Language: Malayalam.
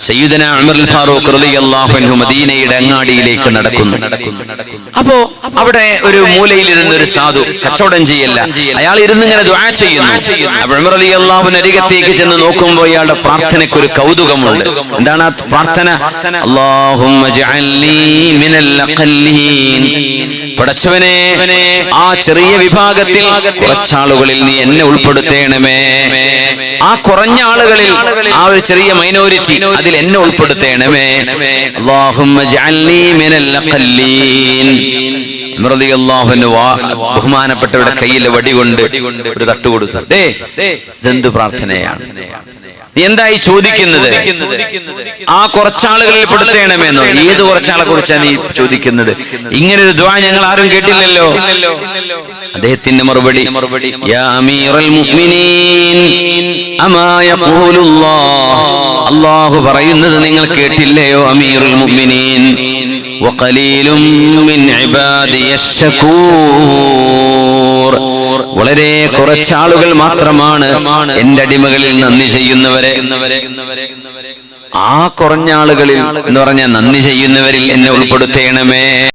സയ്യിദന ഉമർ അൽ ഫാറൂഖ് റളിയല്ലാഹു അൻഹു മദീനയുടെ അങ്ങാടിയിലേക്ക് നടക്കുന്നു. അപ്പോ അവിടെ ഒരു മൂലയിൽ ഇരുന്ന ഒരു സാധു കച്ചവടം ചെയ്യല്ല, അയാൾ ഇരുന്ന് ഇങ്ങനെ ദുആ ചെയ്യുന്നു. അപ്പോൾ ഉമർ റളിയല്ലാഹു അൻഹു അരികത്തേക്ക് ചെന്ന് നോക്കുമ്പോൾ അയാളുടെ പ്രാർത്ഥനയ്ക്ക് ഒരു കൗതുകമുണ്ട്. എന്താണ് ആ പ്രാർത്ഥന? അല്ലാഹുമ്മ ജഅൽനി മിനൽ അഖല്ലീൻ, പടച്ചവനെ ആ ചെറിയ വിഭാഗത്തിൽ കുറച്ചാളുകളിൽ നീ എന്നെ ഉൾപ്പെടുത്തേണമേ. ആ കുറഞ്ഞ ആളുകളിൽ, ആ ഒരു ചെറിയ മൈനോരിറ്റി, അതിൽ എന്നെ ഉൾപ്പെടുത്തേണമേ. അല്ലാഹുമ്മ ജഅൽനി മിനൽ അഖല്ലീൻ. റളിയല്ലാഹു അൻഹു ബഹുമാനപ്പെട്ടവരുടെ കയ്യിൽ വടി കൊണ്ട് ഒരു തട്ട് കൊടുത്തു. ഇതെന്ത് പ്രാർത്ഥനയാണ്? നീ എന്തായി ചോദിക്കുന്നത്? ആ കുറച്ചാളുകളിൽ പെടുത്തേണമെന്നോ? ഏത് കുറച്ചാളെ കുറിച്ചാണ് നീ ചോദിക്കുന്നത്? ഇങ്ങനൊരു ദുആ ഞങ്ങൾ ആരും കേട്ടില്ലല്ലോ. അദ്ദേഹത്തിന്റെ മറുപടി, യാ അമീറൽ മുഅ്മിനീൻ അമാ യഖൂലുല്ലാഹ്, അല്ലാഹു പറയുന്നത് നിങ്ങൾ കേട്ടില്ലയോ അമീറുൽ മുഅ്മിനീൻ? വഖലീലും മിൻ ഇബാദിയശ് ശകൂർ, വളരെ കുറച്ചാളുകൾ മാത്രമാണ് എന്റെ അടിമകളിൽ നന്ദി ചെയ്യുന്നവരെ. ആ കുറഞ്ഞ ആളുകളിൽ എന്ന് പറഞ്ഞാൽ നന്ദി ചെയ്യുന്നവരിൽ എന്നെ ഉൾപ്പെടുത്തേണമേ.